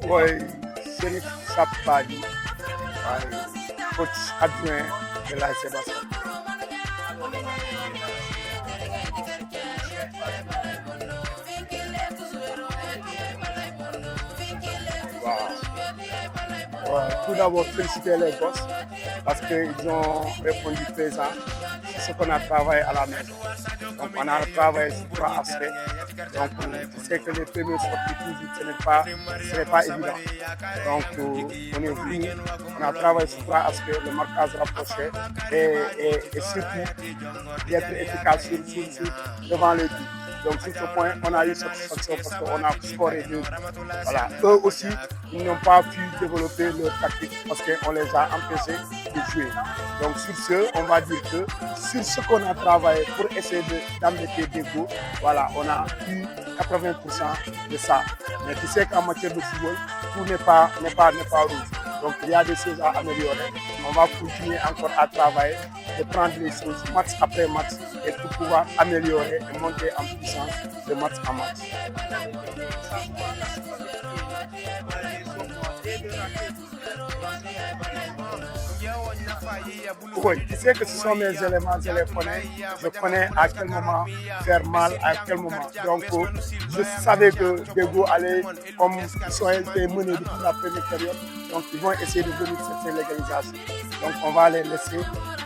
Oui, Chérif Sapbali, coach adjoint de l'AS Barcelone. Wow. Ouais, tout d'abord, féliciter les gosses parce qu'ils ont répondu présent sur ce qu'on a travaillé à la maison. Donc, on a travaillé sur 3 aspects. Donc, je sais que les premiers sorties, toujours, ce n'est pas évident. Donc, on est venu, on a travaillé sur 3 aspects, le marquage rapproché et surtout d'être efficace devant le but. Donc, sur ce point, on a eu satisfaction parce qu'on a scoré 2. Voilà. Eux aussi, ils n'ont pas pu développer leur tactique parce qu'on les a empêchés de jouer. Donc, sur ce, on va dire que sur ce qu'on a travaillé pour essayer d'embêter Dego, voilà, on a eu 80% de ça. Mais tu sais qu'en matière de football, tout n'est pas rouge. Donc, il y a des choses à améliorer. On va continuer encore à travailler, de prendre les choses match après match et pour pouvoir améliorer et monter en puissance de match en match. Oui, tu sais que ce sont mes éléments, je connais à quel moment faire mal, à quel moment. Donc, je savais que Dego allait, comme ils ont été menés depuis la première période, donc ils vont essayer de venir cette légalisation. Donc, on va les laisser,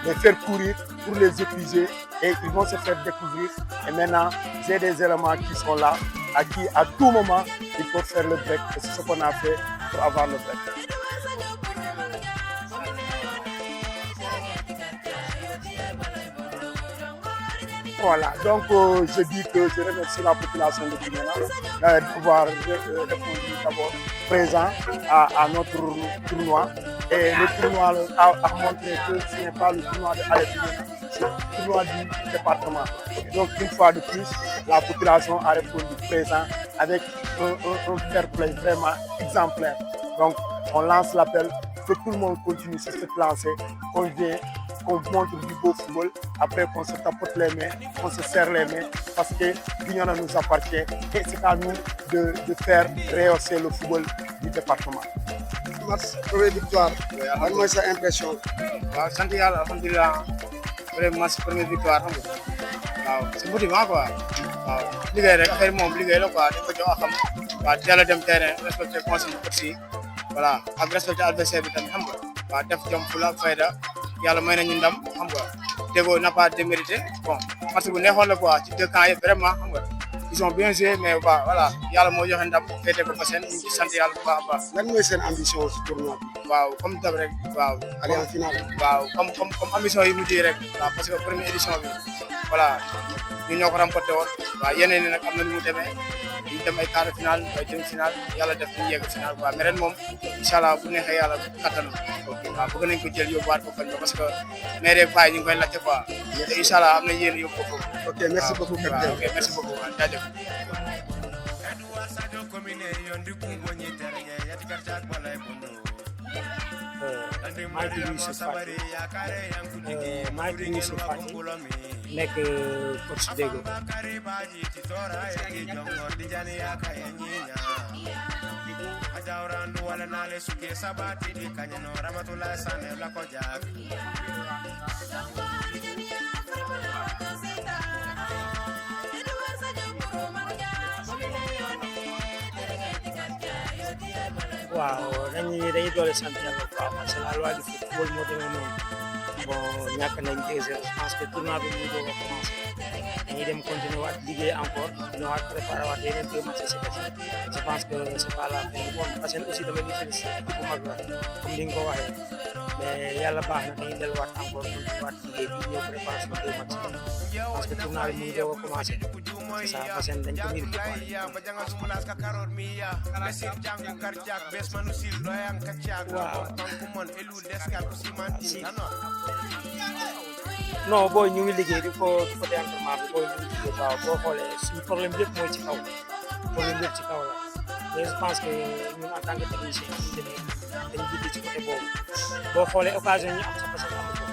les faire courir pour les épuiser et ils vont se faire découvrir. Et maintenant, j'ai des éléments qui sont là, à qui à tout moment, il faut faire le break. Et c'est ce qu'on a fait pour avoir le break. Voilà, donc je dis que je remercie la population de Bignona d'avoir répondu d'abord présent à notre tournoi. Et le tournoi a montré que ce n'est pas le tournoi de Allez Bignona, c'est le tournoi du département. Donc une fois de plus, la population a répondu présent avec un fair play vraiment exemplaire. Donc on lance l'appel que tout le monde continue sur cette lancée, qu'on montre du beau football, après qu'on se tapote les mains, qu'on se serre les mains, parce que Bignona nous appartient et c'est à nous de faire rehausser le football du département. Match, première victoire, lan mooy sa impression? waaw sant yàlla alhamdulilah vraiment match première victoire xam nga waaw c'est motivant quoi waaw liggéey rek affaire moom liggéey la quoi dañ ko jox a xam waaw teel a dem terrain respecté consigne aussi voilà ak respecté adversaire bi tamit xam nga waaw def jom fula ak fayda yàlla may nañu ndam xam nga Dego n'a pas démérité bon match bu neexoon la quoi ci deux camps yëpp vraiment xam nga ils ont bien joué mais voilà yàlla moo joxe ndam féete ko ba seen ñu ngi sant yàlla bu baax a baax. Lan mooy seen ambition ci tournoi bi? waaw comme dab rek waaw. aller en finale. waaw comme ambition yi mujj rek waaw parce que première édition bi voilà ñu ñoo ko remporté woon waaw yeneen yi nag am na nu mu demee ñu dem ay quart de finale ay demi finale yàlla def ñu yegg finale quoi mais ren moom incha allah bu neexee yàlla kattan waaw bëgg nañ ko jël yóbbuwaat ko fañ ko parce que maire Faye ñu ngi koy laajte quoi te incha allah am na yéen yóbbu ko foofu. Ok, merci beaucoup. Ok, merci beaucoup jaajëf. maa ngi nuyu Youssouf Fati maa ngi nuyu Youssouf Fati nekk coach Dego. waaw dañuy doole sant yàlla bu baax parce que la loi du football moo demee noonu bon ñàkk nañ 2-0 je pense que tournoi bi mu doog a commencé dañuy dem continuer waat liggéey encore ñëwaat préparé waat yeneen 2 matchs si des je pense que c'est pas la fin bon parce que aussi dama ñu félicité bu mag la comme ni nga ko waxee mais yàlla baax na dañuy delluwaat encore continuer waat liggéey bi ñëw préparation 2 matchs parce que tournoi bi mu doog a commencé c'est ça parce que dañ ko mérité non booy ñu ngi liggéey di ko entraînement bi booy ñu ngi liggéey waaw boo xoolee suñu problème yëpp mooy ci kaw problème yëpp ci kaw la mais je pense que ñun en tant que technicien ñu demee dañu jiitu ci côté boobu boo xoolee occasion ñu am sax parce que amu ko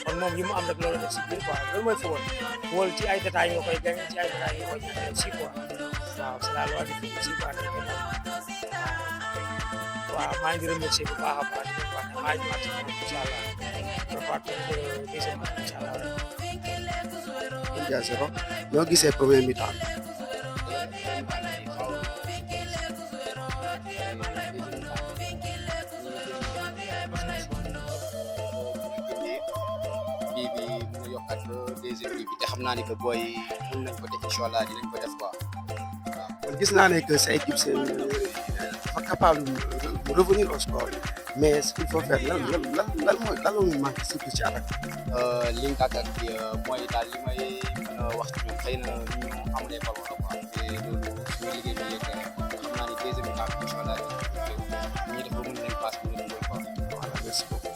kon kon moom yi mu am rek loolu def si biir quoi loolu mooy football football ci ay détails nga koy gagné ci ay détails nga koy ñàkk aussi quoi waaw c'est la loi du foot aussi quoi waaw maa ngi di remercier bu baax a baax di wax ne maa ngi match moom incha allah préparer deuxième match incha allah. 1-0 ñoo gisee premier mi-temps. bii bi mu yokkat deuxième bi te xam naa ni que booy mën nañ ko def incha allah dinañ ko def quoi waaw. kon gis naa ne que sa équipe c'est dafa capable de revenir au score mais ce qu'il faut faire lan mooy manqué surtout ci attaque. liñ ak mooy daal li may mën a wax ci ñoom xëy na ñu amulee ballon la quoi te loolu suñu liggéey bi yegg xam naa ni deuxième mi-temps bi incha allah ñu def ba mën nañ passe bu ñu quoi. Voilà, merci beaucoup.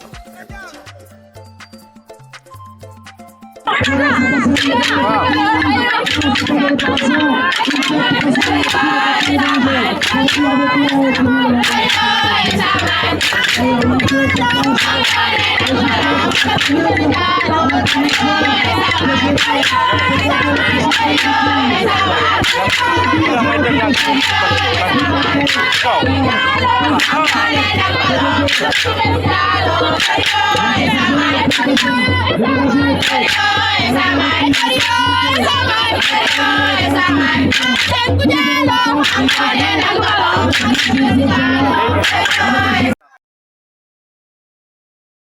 Sama